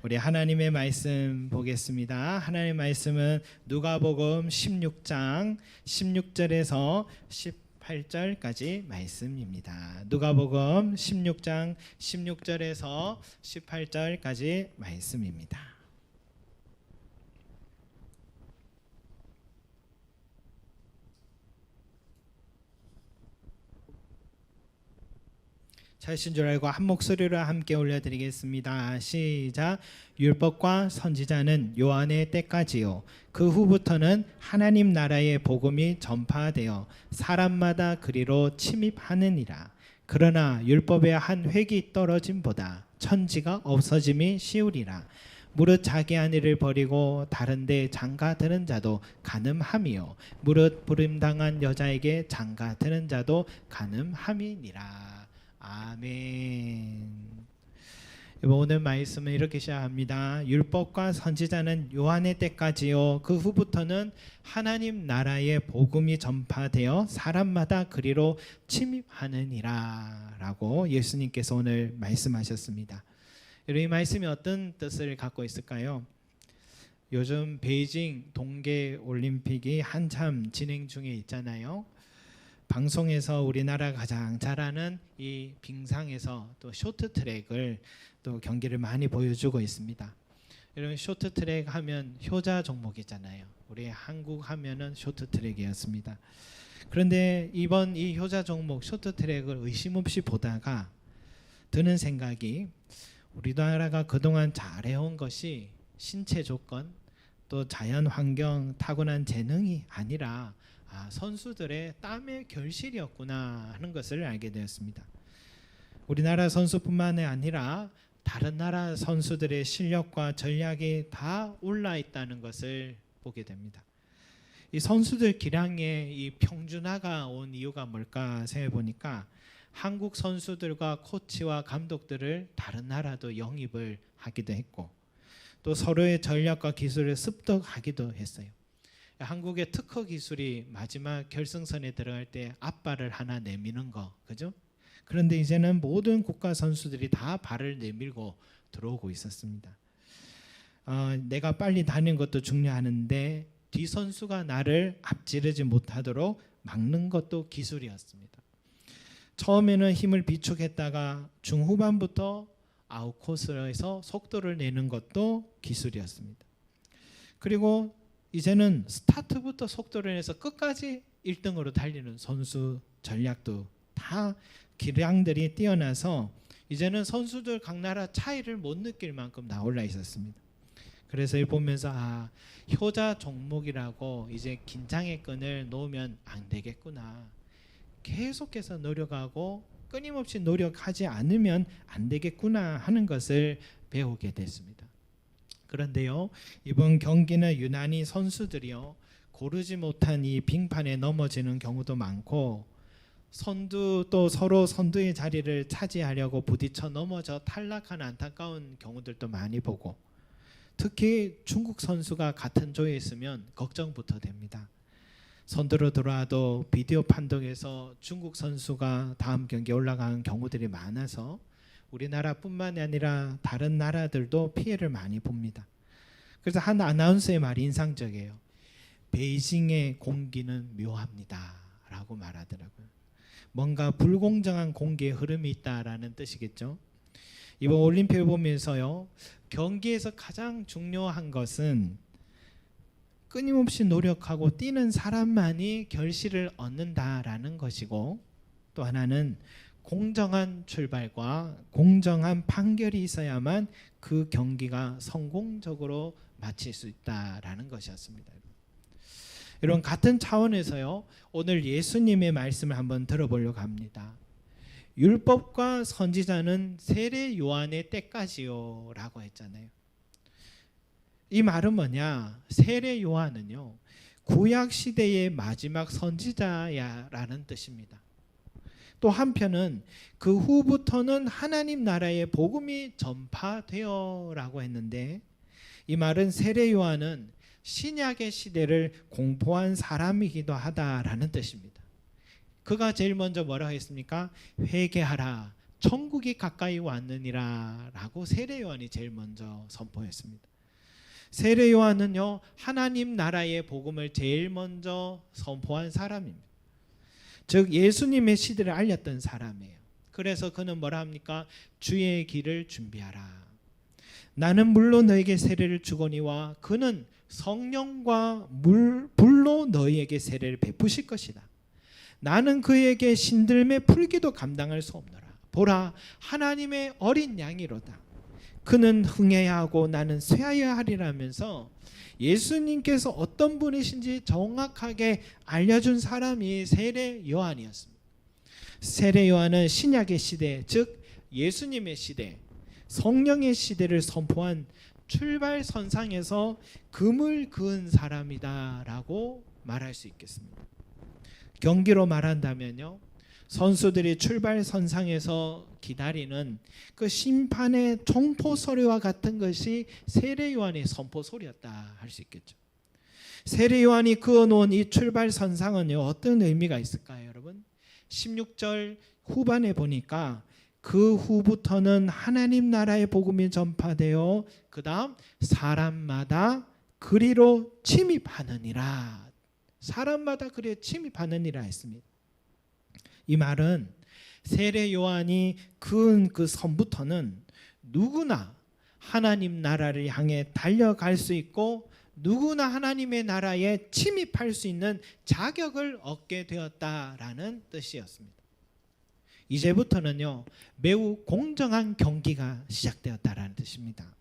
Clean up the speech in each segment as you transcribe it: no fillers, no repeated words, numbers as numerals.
우리 하나님의 말씀 보겠습니다. 하나님의 말씀은 누가복음 16장 16절에서 18절까지 말씀입니다. 누가복음 16장 16절에서 18절까지 말씀입니다. 잘신 줄 알고 한 목소리로 함께 올려드리겠습니다. 시작. 율법과 선지자는 요한의 때까지요 그 후부터는 하나님 나라의 복음이 전파되어 사람마다 그리로 침입하느니라. 그러나 율법의 한 획이 떨어짐보다 천지가 없어짐이 쉬우리라. 무릇 자기 아내를 버리고 다른 데 장가드는 자도 간음함이요 무릇 부름당한 여자에게 장가드는 자도 간음함이니라. 아멘. 오늘 말씀은 이렇게 시작합니다. 율법과 선지자는 요한의 때까지요 그 후부터는 하나님 나라의 복음이 전파되어 사람마다 그리로 침입하느니라 라고 예수님께서 오늘 말씀하셨습니다. 이 말씀이 어떤 뜻을 갖고 있을까요? 요즘 베이징 동계올림픽이 한참 진행 중에 있잖아요. 방송에서 우리나라가 가장 잘하는 이 빙상에서 또 쇼트트랙을 또 경기를 많이 보여주고 있습니다. 이런 쇼트트랙 하면 효자 종목이잖아요. 우리 한국 하면은 쇼트트랙이었습니다. 그런데 이번 이 효자 종목 쇼트트랙을 의심 없이 보다가 드는 생각이 우리나라가 그동안 잘해온 것이 신체 조건 또 자연 환경 타고난 재능이 아니라 선수들의 땀의 결실이었구나 하는 것을 알게 되었습니다. 우리나라 선수뿐만 아니라 다른 나라 선수들의 실력과 전략이 다 올라 있다는 것을 보게 됩니다. 이 선수들 기량에 이 평준화가 온 이유가 뭘까 생각해 보니까 한국 선수들과 코치와 감독들을 다른 나라도 영입을 하기도 했고 또 서로의 전략과 기술을 습득하기도 했어요. 한국의 특허 기술이 마지막 결승선에 들어갈 때 앞발을 하나 내미는 거, 그죠? 그런데 이제는 모든 국가 선수들이 다 발을 내밀고 들어오고 있었습니다. 내가 빨리 다니는 것도 중요하는데 뒤 선수가 나를 앞지르지 못하도록 막는 것도 기술이었습니다. 처음에는 힘을 비축했다가 중후반부터 아웃코스에서 속도를 내는 것도 기술이었습니다. 그리고 이제는 스타트부터 속도를 내서 끝까지 1등으로 달리는 선수 전략도 다 기량들이 뛰어나서 이제는 선수들 각 나라 차이를 못 느낄 만큼 나올라 있었습니다. 그래서 보면서 효자 종목이라고 이제 긴장의 끈을 놓으면 안 되겠구나. 계속해서 노력하고 끊임없이 노력하지 않으면 안 되겠구나 하는 것을 배우게 됐습니다. 그런데요, 이번 경기는 유난히 선수들이요 고르지 못한 이 빙판에 넘어지는 경우도 많고 선두 또 서로 선두의 자리를 차지하려고 부딪혀 넘어져 탈락한 안타까운 경우들도 많이 보고 특히 중국 선수가 같은 조에 있으면 걱정부터 됩니다. 선두로 들어와도 비디오 판독에서 중국 선수가 다음 경기에 올라가는 경우들이 많아서 우리나라뿐만 아니라 다른 나라들도 피해를 많이 봅니다. 그래서 한 아나운서의 말이 인상적이에요. 베이징의 공기는 묘합니다 라고 말하더라고요. 뭔가 불공정한 공기의 흐름이 있다라는 뜻이겠죠. 이번 올림픽을 보면서요 경기에서 가장 중요한 것은 끊임없이 노력하고 뛰는 사람만이 결실을 얻는다라는 것이고 또 하나는 공정한 출발과 공정한 판결이 있어야만 그 경기가 성공적으로 마칠 수 있다라는 것이었습니다. 이런 같은 차원에서요 오늘 예수님의 말씀을 한번 들어보려고 합니다. 율법과 선지자는 세례 요한의 때까지요 라고 했잖아요. 이 말은 뭐냐? 세례 요한은요 구약 시대의 마지막 선지자야라는 뜻입니다. 또 한편은 그 후부터는 하나님 나라의 복음이 전파되어 라고 했는데 이 말은 세례 요한은 신약의 시대를 공포한 사람이기도 하다라는 뜻입니다. 그가 제일 먼저 뭐라고 했습니까? 회개하라 천국이 가까이 왔느니라 라고 세례 요한이 제일 먼저 선포했습니다. 세례 요한은요, 하나님 나라의 복음을 제일 먼저 선포한 사람입니다. 즉 예수님의 시대를 알렸던 사람이에요. 그래서 그는 뭐라 합니까? 주의 길을 준비하라. 나는 물로 너에게 세례를 주거니와 그는 성령과 불로 너희에게 세례를 베푸실 것이다. 나는 그에게 신들매 풀기도 감당할 수 없노라. 보라, 하나님의 어린 양이로다. 그는 흥해야 하고 나는 쇠하여야 하리라면서 예수님께서 어떤 분이신지 정확하게 알려준 사람이 세례 요한이었습니다. 세례 요한은 신약의 시대, 즉 예수님의 시대, 성령의 시대를 선포한 출발선상에서 금을 그은 사람이다라고 말할 수 있겠습니다. 경기로 말한다면요, 선수들이 출발선상에서 기다리는 그 심판의 총포 소리와 같은 것이 세례 요한의 선포 소리였다 할 수 있겠죠. 세례 요한이 그어놓은 이 출발선상은요, 어떤 의미가 있을까요, 여러분? 16절 후반에 보니까 그 후부터는 하나님 나라의 복음이 전파되어 그 다음 사람마다 그리로 침입하느니라. 사람마다 그리로 침입하느니라 했습니다. 이 말은 세례 요한이 그은 그 선부터는 누구나 하나님 나라를 향해 달려갈 수 있고 누구나 하나님의 나라에 침입할 수 있는 자격을 얻게 되었다라는 뜻이었습니다. 이제부터는요, 매우 공정한 경기가 시작되었다라는 뜻입니다.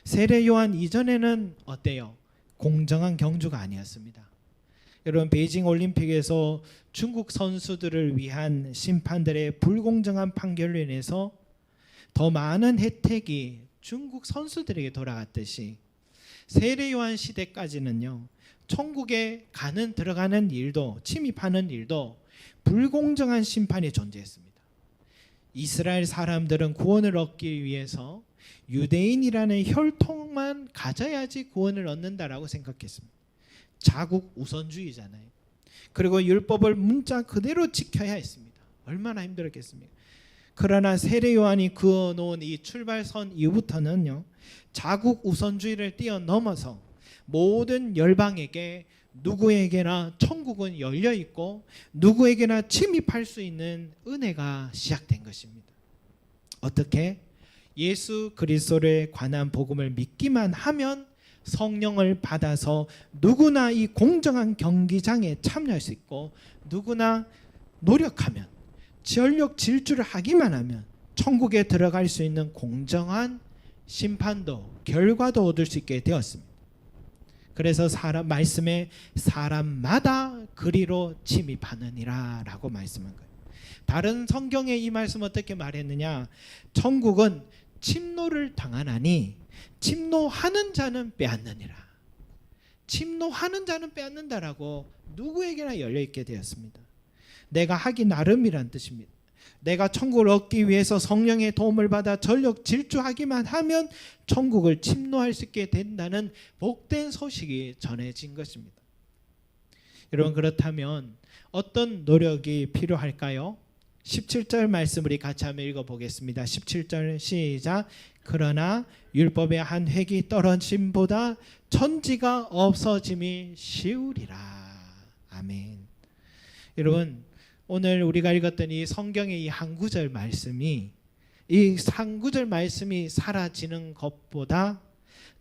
세례 요한 이전에는 어때요? 공정한 경주가 아니었습니다. 여러분, 베이징 올림픽에서 중국 선수들을 위한 심판들의 불공정한 판결로 인해서 더 많은 혜택이 중국 선수들에게 돌아갔듯이 세례 요한 시대까지는요, 천국에 들어가는 일도, 침입하는 일도 불공정한 심판이 존재했습니다. 이스라엘 사람들은 구원을 얻기 위해서 유대인이라는 혈통만 가져야지 구원을 얻는다라고 생각했습니다. 자국 우선주의잖아요. 그리고 율법을 문자 그대로 지켜야 했습니다. 얼마나 힘들었겠습니까? 그러나 세례 요한이 그어놓은 이 출발선 이후부터는요, 자국 우선주의를 뛰어넘어서 모든 열방에게 누구에게나 천국은 열려 있고 누구에게나 침입할 수 있는 은혜가 시작된 것입니다. 어떻게? 예수 그리스도에 관한 복음을 믿기만 하면 성령을 받아서 누구나 이 공정한 경기장에 참여할 수 있고 누구나 노력하면 전력 질주를 하기만 하면 천국에 들어갈 수 있는 공정한 심판도 결과도 얻을 수 있게 되었습니다. 그래서 말씀에 사람마다 그리로 침입하느니라 라고 말씀한 거예요. 다른 성경에 이 말씀 어떻게 말했느냐? 천국은 침노를 당하나니 침노하는 자는 빼앗느니라. 침노하는 자는 빼앗는다라고 누구에게나 열려있게 되었습니다. 내가 하기 나름이란 뜻입니다. 내가 천국을 얻기 위해서 성령의 도움을 받아 전력 질주하기만 하면 천국을 침노할 수 있게 된다는 복된 소식이 전해진 것입니다. 여러분, 그렇다면 어떤 노력이 필요할까요? 17절 말씀 우리 같이 한번 읽어보겠습니다. 17절 시작. 그러나 율법의 한 획이 떨어짐보다 천지가 없어짐이 쉬우리라. 아멘. 여러분, 오늘 우리가 읽었던 이 성경의 이 한 구절 말씀이, 이 한 구절 말씀이 사라지는 것보다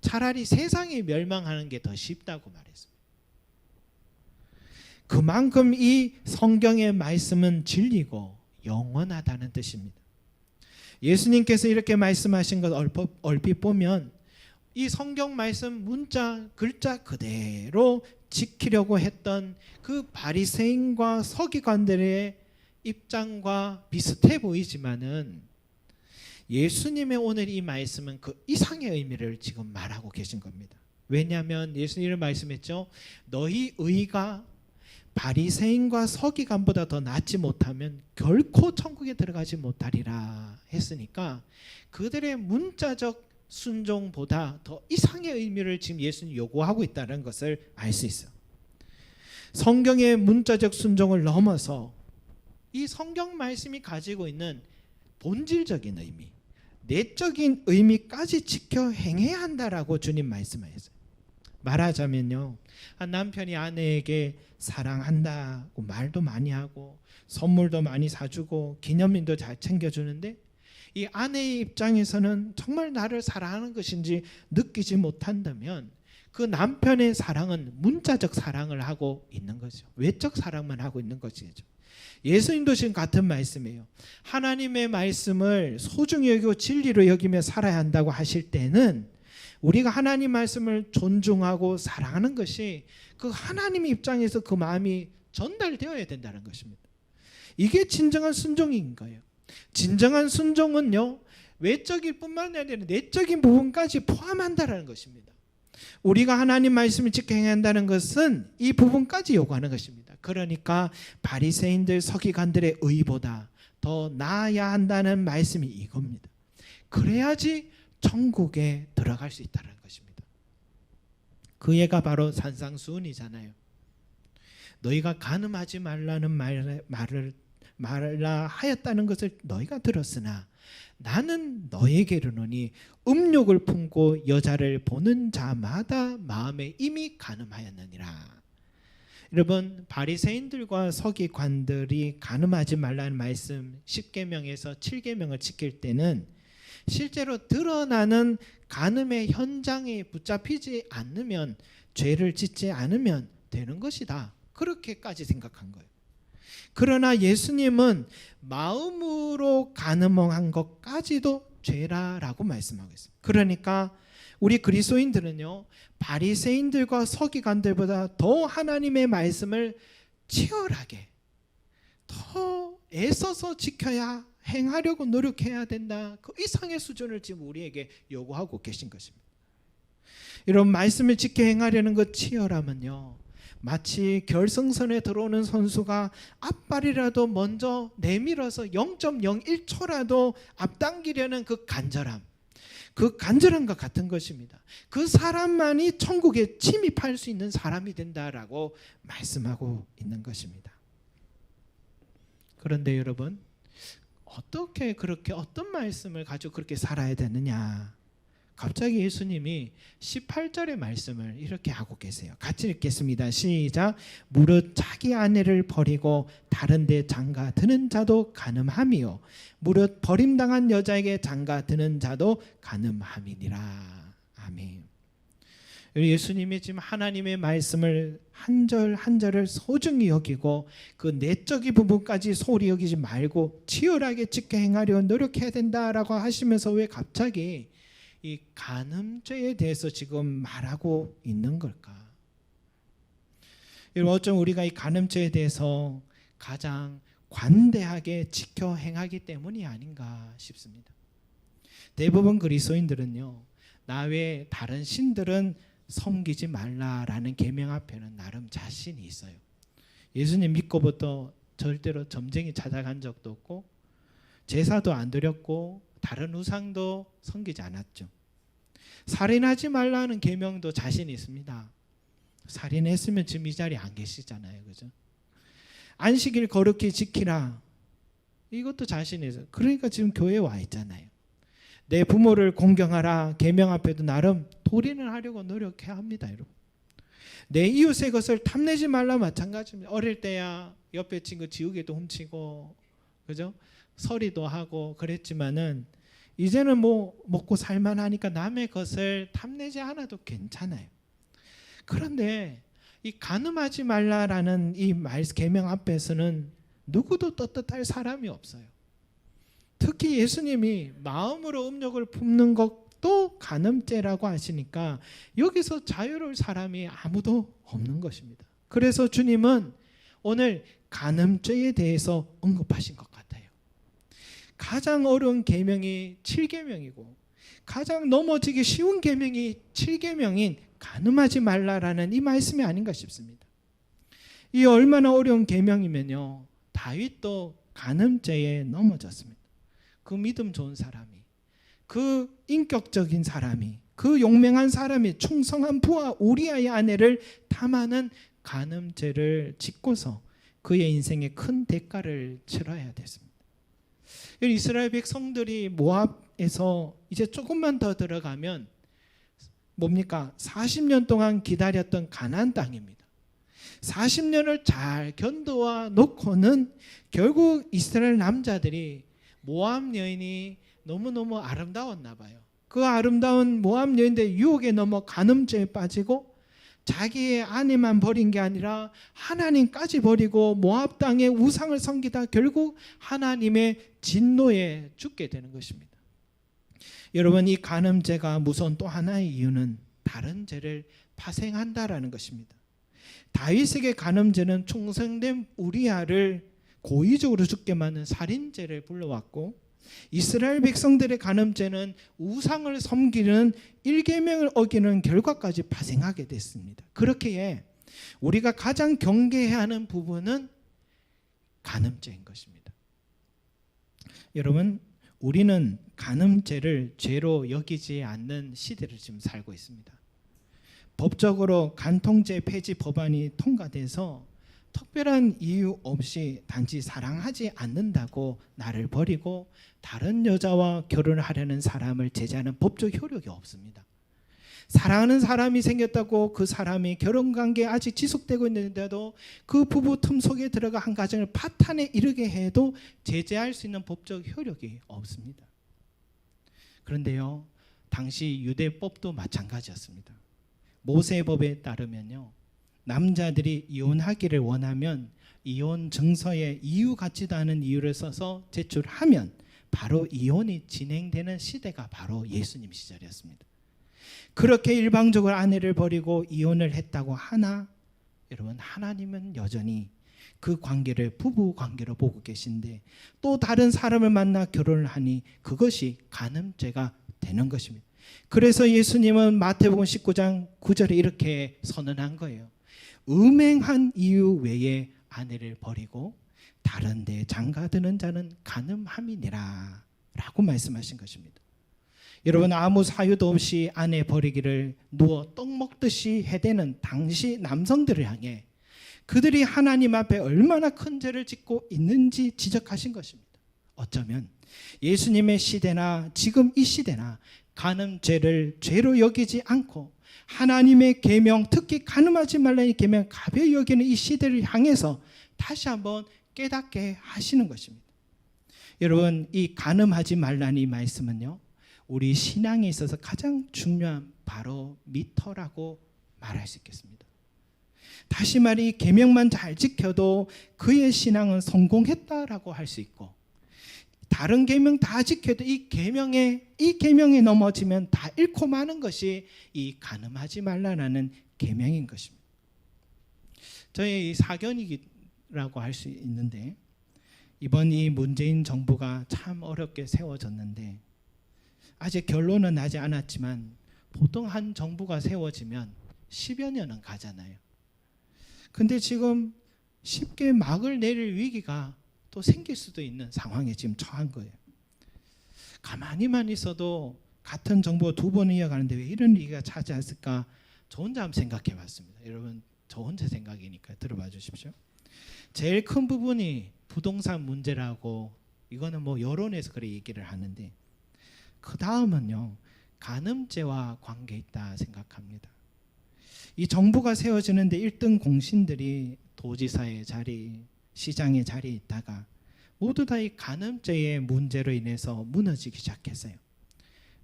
차라리 세상이 멸망하는 게 더 쉽다고 말했습니다. 그만큼 이 성경의 말씀은 진리고 영원하다는 뜻입니다. 예수님께서 이렇게 말씀하신 것 얼핏 보면 이 성경 말씀 문자 글자 그대로 지키려고 했던 그 바리새인과 서기관들의 입장과 비슷해 보이지만은 예수님의 오늘 이 말씀은 그 이상의 의미를 지금 말하고 계신 겁니다. 왜냐하면 예수님은 말씀했죠. 너희 의가 바리새인과 서기관보다 더 낫지 못하면 결코 천국에 들어가지 못하리라 했으니까 그들의 문자적 순종보다 더 이상의 의미를 지금 예수님이 요구하고 있다는 것을 알 수 있어요. 성경의 문자적 순종을 넘어서 이 성경 말씀이 가지고 있는 본질적인 의미, 내적인 의미까지 지켜 행해야 한다라고 주님 말씀하셨어요. 말하자면요, 남편이 아내에게 사랑한다고 말도 많이 하고 선물도 많이 사주고 기념일도 잘 챙겨주는데 이 아내의 입장에서는 정말 나를 사랑하는 것인지 느끼지 못한다면 그 남편의 사랑은 문자적 사랑을 하고 있는 거죠. 외적 사랑만 하고 있는 것이죠. 예수님도 지금 같은 말씀이에요. 하나님의 말씀을 소중히 여기고 진리로 여기며 살아야 한다고 하실 때는 우리가 하나님 말씀을 존중하고 사랑하는 것이 그 하나님 입장에서 그 마음이 전달되어야 된다는 것입니다. 이게 진정한 순종인 거예요. 진정한 순종은요, 외적일 뿐만 아니라 내적인 부분까지 포함한다는 것입니다. 우리가 하나님 말씀을 지켜 행해야 한다는 것은 이 부분까지 요구하는 것입니다. 그러니까 바리새인들 서기관들의 의보다 더 나아야 한다는 말씀이 이겁니다. 그래야지 천국에 들어갈 수 있다는 것입니다. 그 예가 바로 산상수훈이잖아요. 너희가 간음하지 말라는 말라 하였다는 것을 너희가 들었으나 나는 너에게 이르노니 음욕을 품고 여자를 보는 자마다 마음에 이미 간음하였느니라. 여러분, 바리새인들과 서기관들이 간음하지 말라는 말씀 10계명에서 7계명을 지킬 때는 실제로 드러나는 간음의 현장에 붙잡히지 않으면, 죄를 짓지 않으면 되는 것이다, 그렇게까지 생각한 거예요. 그러나 예수님은 마음으로 간음한 것까지도 죄라라고 말씀하고 있습니다. 그러니까 우리 그리스도인들은요, 바리새인들과 서기관들보다 더 하나님의 말씀을 치열하게, 더 애써서 지켜야, 행하려고 노력해야 된다, 그 이상의 수준을 지금 우리에게 요구하고 계신 것입니다. 이런 말씀을 지켜 행하려는 것 치열하면요, 마치 결승선에 들어오는 선수가 앞발이라도 먼저 내밀어서 0.01초라도 앞당기려는 그 간절함과 같은 것입니다. 그 사람만이 천국에 침입할 수 있는 사람이 된다라고 말씀하고 있는 것입니다. 그런데 여러분, 어떻게 그렇게 어떤 말씀을 가지고 그렇게 살아야 되느냐? 갑자기 예수님이 18절의 말씀을 이렇게 하고 계세요. 같이 읽겠습니다. 시작. 무릇 자기 아내를 버리고 다른 데 장가 드는 자도 간음함이요 무릇 버림당한 여자에게 장가 드는 자도 간음함이니라. 아멘. 예수님이 지금 하나님의 말씀을 한 절 한 절을 소중히 여기고 그 내적인 부분까지 소홀히 여기지 말고 치열하게 지켜 행하려 노력해야 된다라고 하시면서 왜 갑자기 이 간음죄에 대해서 지금 말하고 있는 걸까? 여러분, 어쩜 우리가 이 간음죄에 대해서 가장 관대하게 지켜 행하기 때문이 아닌가 싶습니다. 대부분 그리스도인들은요, 나 외에 다른 신들은 섬기지 말라라는 계명 앞에는 나름 자신이 있어요. 예수님 믿고부터 절대로 점쟁이 찾아간 적도 없고 제사도 안 드렸고 다른 우상도 섬기지 않았죠. 살인하지 말라는 계명도 자신이 있습니다. 살인했으면 지금 이 자리에 안 계시잖아요, 그죠? 안식일 거룩히 지키라, 이것도 자신이 있어요. 그러니까 지금 교회에 와 있잖아요. 내 부모를 공경하라, 계명 앞에도 나름 도리는 하려고 노력해야 합니다, 여러분. 내 이웃의 것을 탐내지 말라 마찬가지입니다. 어릴 때야 옆에 친구 지우개도 훔치고, 그죠? 서리도 하고 그랬지만은 이제는 뭐 먹고 살만하니까 남의 것을 탐내지 않아도 괜찮아요. 그런데 이 간음하지 말라라는 이 계명 앞에서는 누구도 떳떳할 사람이 없어요. 특히 예수님이 마음으로 음욕을 품는 것도 간음죄라고 하시니까 여기서 자유로울 사람이 아무도 없는 것입니다. 그래서 주님은 오늘 간음죄에 대해서 언급하신 것 같아요. 가장 어려운 계명이 7계명이고 가장 넘어지기 쉬운 계명이 7계명인 간음하지 말라라는 이 말씀이 아닌가 싶습니다. 이 얼마나 어려운 계명이면요, 다윗도 간음죄에 넘어졌습니다. 그 믿음 좋은 사람이, 그 인격적인 사람이, 그 용맹한 사람이 충성한 부하 우리아의 아내를 탐하는 간음죄를 짓고서 그의 인생에 큰 대가를 치러야 됐습니다. 이스라엘 백성들이 모압에서 이제 조금만 더 들어가면 뭡니까? 40년 동안 기다렸던 가나안 땅입니다. 40년을 잘 견뎌와 놓고는 결국 이스라엘 남자들이 모압 여인이 너무너무 아름다웠나 봐요. 그 아름다운 모압 여인들 유혹에 넘어 간음죄에 빠지고 자기의 아내만 버린 게 아니라 하나님까지 버리고 모압 땅의 우상을 섬기다 결국 하나님의 진노에 죽게 되는 것입니다. 여러분, 이 간음죄가 무서운 또 하나의 이유는 다른 죄를 파생한다라는 것입니다. 다윗에게 간음죄는 충성된 우리아를 고의적으로 죽게 만든 살인죄를 불러왔고, 이스라엘 백성들의 간음죄는 우상을 섬기는 일계명을 어기는 결과까지 파생하게 됐습니다. 그렇기에 우리가 가장 경계해야 하는 부분은 간음죄인 것입니다. 여러분, 우리는 간음죄를 죄로 여기지 않는 시대를 지금 살고 있습니다. 법적으로 간통죄 폐지 법안이 통과돼서 특별한 이유 없이 단지 사랑하지 않는다고 나를 버리고 다른 여자와 결혼하려는 사람을 제재하는 법적 효력이 없습니다. 사랑하는 사람이 생겼다고 그 사람이 결혼관계 아직 지속되고 있는데도 그 부부 틈 속에 들어가 한 가정을 파탄에 이르게 해도 제재할 수 있는 법적 효력이 없습니다. 그런데요, 당시 유대법도 마찬가지였습니다. 모세법에 따르면요, 남자들이 이혼하기를 원하면 이혼 증서에 이유 같지도 않은 이유를 써서 제출하면 바로 이혼이 진행되는 시대가 바로 예수님 시절이었습니다. 그렇게 일방적으로 아내를 버리고 이혼을 했다고 하나, 여러분, 하나님은 여전히 그 관계를 부부 관계로 보고 계신데 또 다른 사람을 만나 결혼을 하니 그것이 간음죄가 되는 것입니다. 그래서 예수님은 마태복음 19장 9절에 이렇게 선언한 거예요. 음행한 이유 외에 아내를 버리고 다른 데 장가드는 자는 간음함이니라 라고 말씀하신 것입니다. 여러분, 아무 사유도 없이 아내 버리기를 누워 떡 먹듯이 해대는 당시 남성들을 향해 그들이 하나님 앞에 얼마나 큰 죄를 짓고 있는지 지적하신 것입니다. 어쩌면 예수님의 시대나 지금 이 시대나 간음죄를 죄로 여기지 않고 하나님의 계명, 특히 간음하지 말라는 계명 가벼이 여기는 이 시대를 향해서 다시 한번 깨닫게 하시는 것입니다. 여러분, 이 간음하지 말라는 이 말씀은요, 우리 신앙에 있어서 가장 중요한 바로 미터라고 말할 수 있겠습니다. 다시 말해, 이 계명만 잘 지켜도 그의 신앙은 성공했다라고 할 수 있고, 다른 계명 다 지켜도 이 계명에 넘어지면 다 잃고 마는 것이 이 간음하지 말라는 계명인 것입니다. 저의 이 사견이라고 할 수 있는데, 이번 이 문재인 정부가 참 어렵게 세워졌는데 아직 결론은 나지 않았지만 보통 한 정부가 세워지면 10여 년은 가잖아요. 근데 지금 쉽게 막을 내릴 위기가 또 생길 수도 있는 상황에 지금 처한 거예요. 가만히만 있어도 같은 정부가 두 번 이어가는데 왜 이런 위기가 찾아왔을까? 저 혼자 한번 생각해 봤습니다. 여러분, 저 혼자 생각이니까 들어봐 주십시오. 제일 큰 부분이 부동산 문제라고, 이거는 뭐 여론에서 그렇게 얘기를 하는데, 그 다음은요, 간음죄와 관계 있다 생각합니다. 이 정부가 세워지는데 1등 공신들이 도지사의 자리, 시장의 자리에 있다가 모두 다 이 간음죄의 문제로 인해서 무너지기 시작했어요.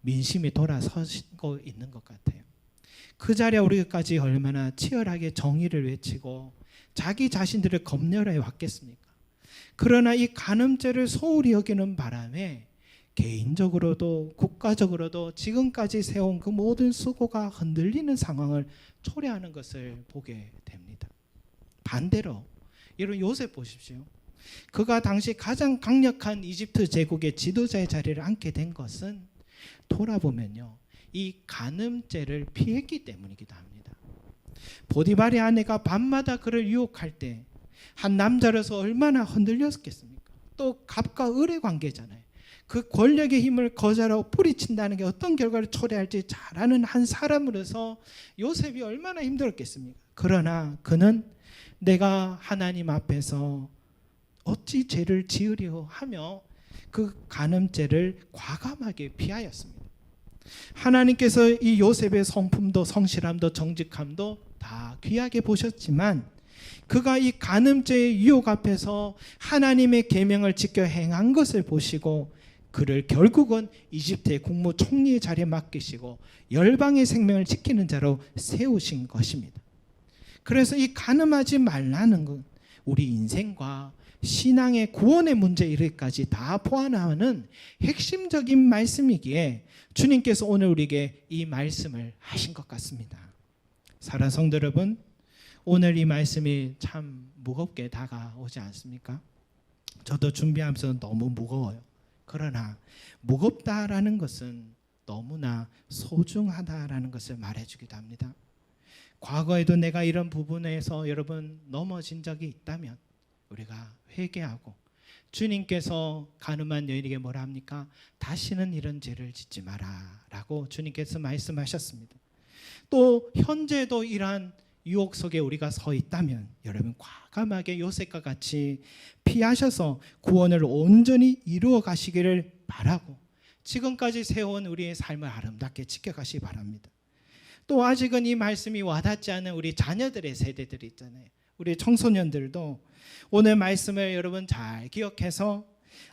민심이 돌아서고 있는 것 같아요. 그 자리에 우리까지 얼마나 치열하게 정의를 외치고 자기 자신들을 검열해 왔겠습니까? 그러나 이 간음죄를 소홀히 여기는 바람에 개인적으로도 국가적으로도 지금까지 세운 그 모든 수고가 흔들리는 상황을 초래하는 것을 보게 됩니다. 반대로 여러분, 요셉 보십시오. 그가 당시 가장 강력한 이집트 제국의 지도자의 자리를 앉게 된 것은 돌아보면요, 이 간음죄를 피했기 때문이기도 합니다. 보디발의 아내가 밤마다 그를 유혹할 때 한 남자로서 얼마나 흔들렸겠습니까? 또 갑과 을의 관계잖아요. 그 권력의 힘을 거절하고 뿌리친다는 게 어떤 결과를 초래할지 잘 아는 한 사람으로서 요셉이 얼마나 힘들었겠습니까? 그러나 그는 내가 하나님 앞에서 어찌 죄를 지으려 하며 그 간음죄를 과감하게 피하였습니다. 하나님께서 이 요셉의 성품도 성실함도 정직함도 다 귀하게 보셨지만 그가 이 간음죄의 유혹 앞에서 하나님의 계명을 지켜 행한 것을 보시고 그를 결국은 이집트의 국무총리의 자리에 맡기시고 열방의 생명을 지키는 자로 세우신 것입니다. 그래서 이 간음하지 말라는 건 우리 인생과 신앙의 구원의 문제에 이르기까지 다 포함하는 핵심적인 말씀이기에 주님께서 오늘 우리에게 이 말씀을 하신 것 같습니다. 사랑하는 성도 여러분, 오늘 이 말씀이 참 무겁게 다가오지 않습니까? 저도 준비하면서 너무 무거워요. 그러나 무겁다라는 것은 너무나 소중하다라는 것을 말해주기도 합니다. 과거에도 내가 이런 부분에서 여러분 넘어진 적이 있다면 우리가 회개하고 주님께서 간음한 여인에게 뭐라 합니까? 다시는 이런 죄를 짓지 마라 라고 주님께서 말씀하셨습니다. 또 현재도 이러한 유혹 속에 우리가 서 있다면 여러분 과감하게 요셉과 같이 피하셔서 구원을 온전히 이루어 가시기를 바라고 지금까지 세워온 우리의 삶을 아름답게 지켜가시기 바랍니다. 또 아직은 이 말씀이 와닿지 않은 우리 자녀들의 세대들이 있잖아요. 우리 청소년들도 오늘 말씀을 여러분 잘 기억해서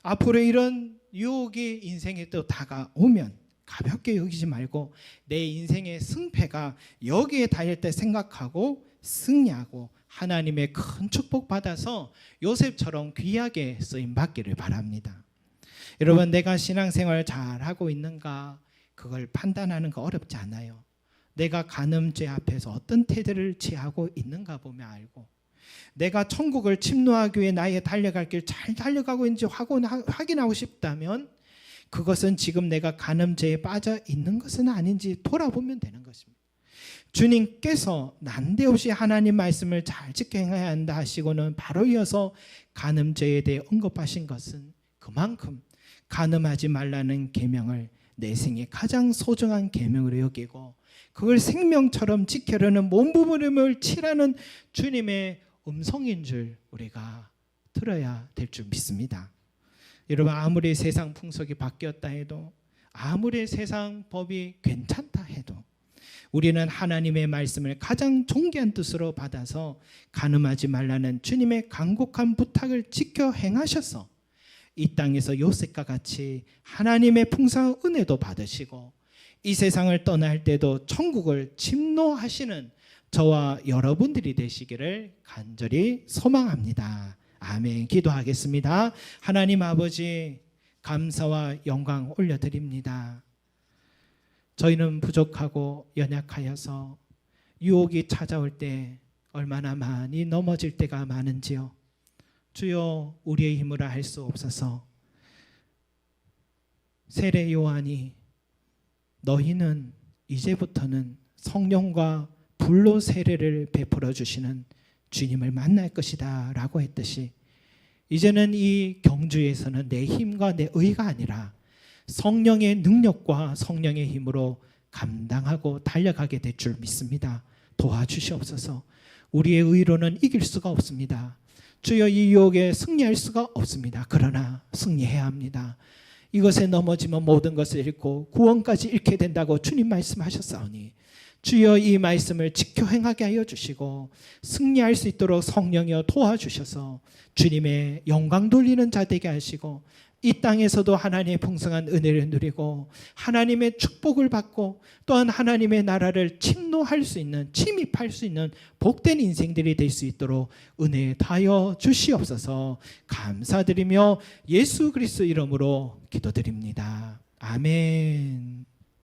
앞으로 이런 유혹이 인생에 또 다가오면 가볍게 여기지 말고 내 인생의 승패가 여기에 달릴 때 생각하고 승리하고 하나님의 큰 축복 받아서 요셉처럼 귀하게 쓰임 받기를 바랍니다. 여러분 내가 신앙생활 잘하고 있는가 그걸 판단하는 거 어렵지 않아요. 내가 간음죄 앞에서 어떤 태도를 취하고 있는가 보면 알고 내가 천국을 침노하기 위해 나의 달려갈 길 잘 달려가고 있는지 확인하고 싶다면 그것은 지금 내가 간음죄에 빠져 있는 것은 아닌지 돌아보면 되는 것입니다. 주님께서 난데없이 하나님 말씀을 잘 지켜 행해야 한다 하시고는 바로 이어서 간음죄에 대해 언급하신 것은 그만큼 간음하지 말라는 계명을 내 생에 가장 소중한 계명으로 여기고 그걸 생명처럼 지키려는 몸부림을 치라는 주님의 음성인 줄 우리가 들어야 될 줄 믿습니다. 여러분 아무리 세상 풍속이 바뀌었다 해도 아무리 세상 법이 괜찮다 해도 우리는 하나님의 말씀을 가장 존귀한 뜻으로 받아서 간음하지 말라는 주님의 간곡한 부탁을 지켜 행하셔서 이 땅에서 요셉과 같이 하나님의 풍성한 은혜도 받으시고 이 세상을 떠날 때도 천국을 침노하시는 저와 여러분들이 되시기를 간절히 소망합니다. 아멘. 기도하겠습니다. 하나님 아버지 감사와 영광 올려드립니다. 저희는 부족하고 연약하여서 유혹이 찾아올 때 얼마나 많이 넘어질 때가 많은지요. 주여 우리의 힘으로 할 수 없어서 세례 요한이 너희는 이제부터는 성령과 불로 세례를 베풀어 주시는 주님을 만날 것이다 라고 했듯이 이제는 이 경주에서는 내 힘과 내 의가 아니라 성령의 능력과 성령의 힘으로 감당하고 달려가게 될 줄 믿습니다. 도와주시옵소서. 우리의 의로는 이길 수가 없습니다. 주여 이 유혹에 승리할 수가 없습니다. 그러나 승리해야 합니다. 이것에 넘어지면 모든 것을 잃고 구원까지 잃게 된다고 주님 말씀하셨사오니 주여 이 말씀을 지켜 행하게 하여 주시고 승리할 수 있도록 성령이여 도와주셔서 주님의 영광 돌리는 자 되게 하시고 이 땅에서도 하나님의 풍성한 은혜를 누리고 하나님의 축복을 받고 또한 하나님의 나라를 침노할 수 있는 침입할 수 있는 복된 인생들이 될 수 있도록 은혜 다하여 주시옵소서. 감사드리며 예수 그리스도 이름으로 기도드립니다. 아멘.